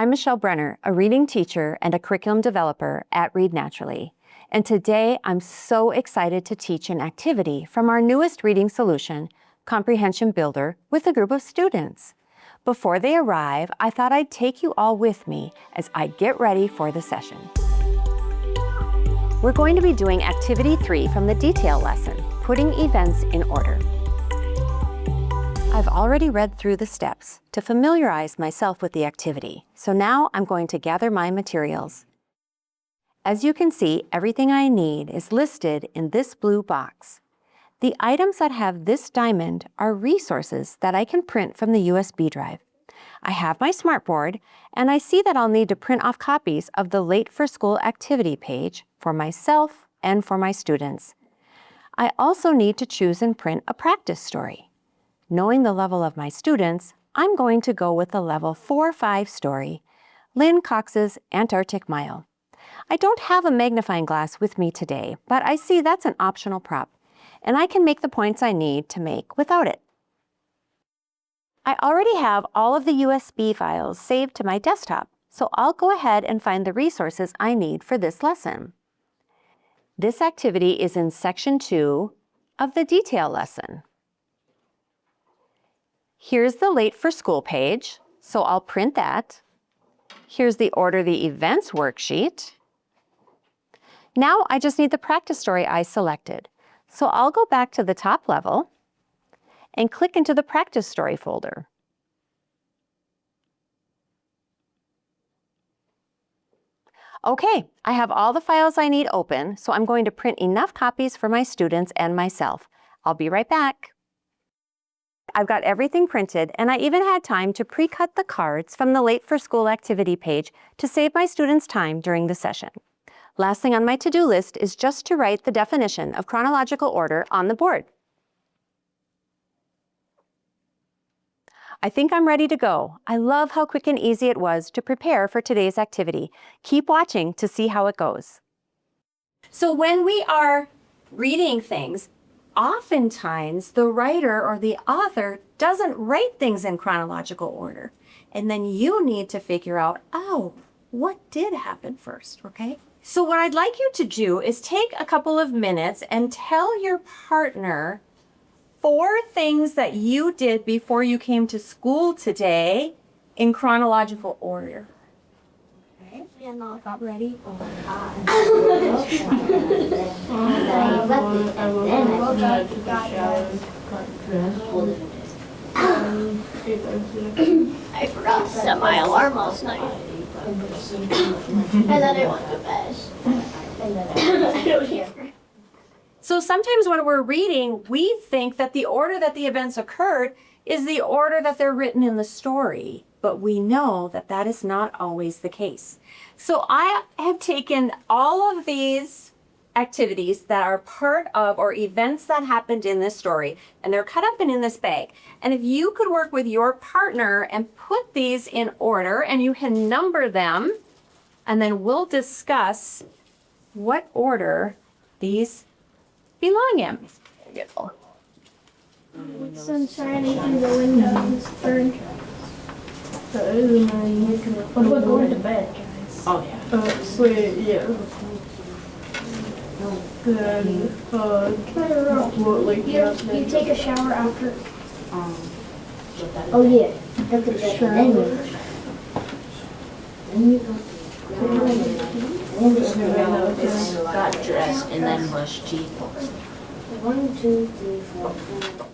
I'm Michelle Brenner, a reading teacher and a curriculum developer at Read Naturally. And today I'm so excited to teach an activity from our newest reading solution, Comprehension Builder, with a group of students. Before they arrive, I thought I'd take you all with me as I get ready for the session. We're going to be doing Activity 3 from the detail lesson, Putting Events in Order. I've already read through the steps to familiarize myself with the activity, so now I'm going to gather my materials. As you can see, everything I need is listed in this blue box. The items that have this diamond are resources that I can print from the USB drive. I have my smartboard, and I see that I'll need to print off copies of the Late for School activity page for myself and for my students. I also need to choose and print a practice story. Knowing the level of my students, I'm going to go with the level 4-5 story, Lynn Cox's Antarctic Mile. I don't have a magnifying glass with me today, but I see that's an optional prop, and I can make the points I need to make without it. I already have all of the USB files saved to my desktop, so I'll go ahead and find the resources I need for this lesson. This activity is in section 2 of the detail lesson. Here's the Late for School page, so I'll print that. Here's the Order the Events worksheet. Now I just need the practice story I selected, so I'll go back to the top level and click into the practice story folder. Okay, I have all the files I need open, so I'm going to print enough copies for my students and myself. I'll be right back. I've got everything printed, and I even had time to pre-cut the cards from the Late for School activity page to save my students time during the session. Last thing on my to-do list is just to write the definition of chronological order on the board. I think I'm ready to go. I love how quick and easy it was to prepare for today's activity. Keep watching to see how it goes. So when we are reading things, oftentimes the writer or the author doesn't write things in chronological order. And then you need to figure out, oh, what did happen first, okay? So what I'd like you to do is take a couple of minutes and tell your partner 4 things that you did before you came to school today in chronological order. Okay, and all got ready. I forgot to set my alarm last night. And then I went to bed. And then I don't hear. So sometimes when we're reading, we think that the order that the events occurred is the order that they're written in the story, but we know that that is not always the case. So I have taken all of these activities that are part of or events that happened in this story, and they're cut up and in this bag. And if you could work with your partner and put these in order, and you can number them, and then we'll discuss what order these belong in. Beautiful. Sun's shining through the windows. What about going to bed, guys? Oh, yeah. Sweet, yeah. Then, You take a shower after. Oh, yeah. Go to bed. Then you go. Got dressed and then brushed teeth. 1, 2, 3, 4, 5.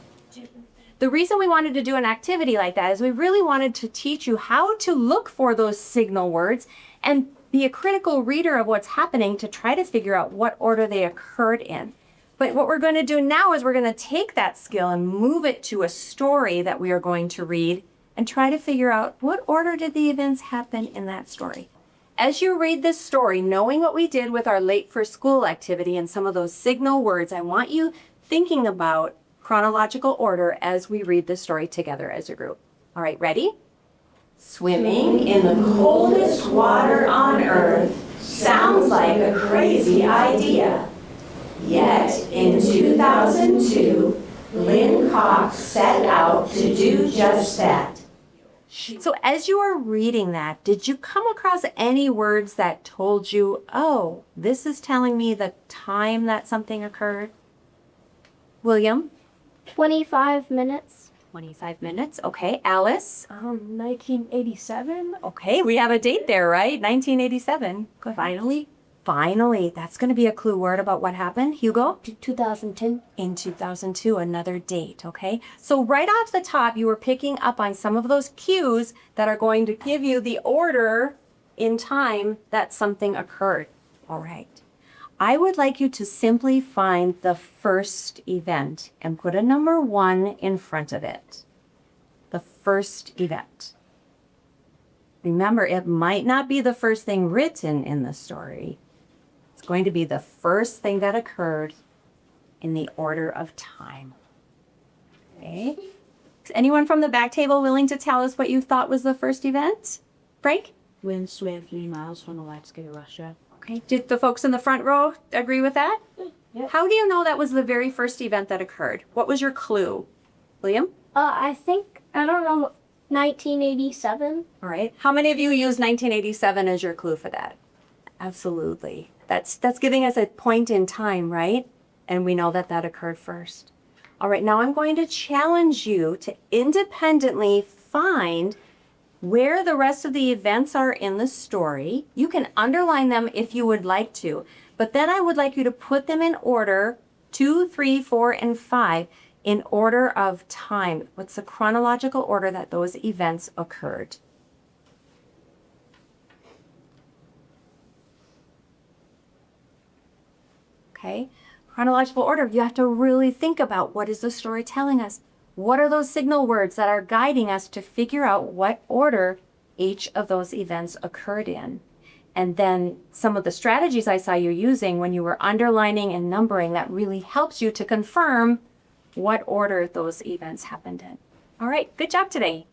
The reason we wanted to do an activity like that is we really wanted to teach you how to look for those signal words and be a critical reader of what's happening to try to figure out what order they occurred in. But what we're going to do now is we're going to take that skill and move it to a story that we are going to read and try to figure out what order did the events happen in that story. As you read this story, knowing what we did with our Late for School activity and some of those signal words, I want you thinking about chronological order as we read this story together as a group. All right, ready? Swimming in the coldest water on earth sounds like a crazy idea. Yet in 2002, Lynn Cox set out to do just that. So as you were reading that, did you come across any words that told you, oh, this is telling me the time that something occurred? William? 25 minutes. 25 minutes. Okay. Alice? 1987. Okay, we have a date there, right? 1987. Go ahead. Finally? Finally. That's going to be a clue word about what happened. Hugo? 2010. In 2002, another date, okay? So right off the top, you were picking up on some of those cues that are going to give you the order in time that something occurred. All right. I would like you to simply find the first event and put a number 1 in front of it. The first event. Remember, it might not be the first thing written in the story. It's going to be the first thing that occurred in the order of time. Okay. Is anyone from the back table willing to tell us what you thought was the first event? Frank? Wind swam 3 miles from Alaska to Russia. Okay. Did the folks in the front row agree with that? Yeah. How do you know that was the very first event that occurred? What was your clue? William? I don't know, 1987. All right. How many of you used 1987 as your clue for that? Absolutely. That's giving us a point in time, right? And we know that that occurred first. All right, now I'm going to challenge you to independently find where the rest of the events are in the story. You can underline them if you would like to, but then I would like you to put them in order 2, 3, 4, and 5 in order of time. What's the chronological order that those events occurred? Okay, chronological order. You have to really think about what is the story telling us? What are those signal words that are guiding us to figure out what order each of those events occurred in? And then some of the strategies I saw you using when you were underlining and numbering, that really helps you to confirm what order those events happened in. All right, good job today.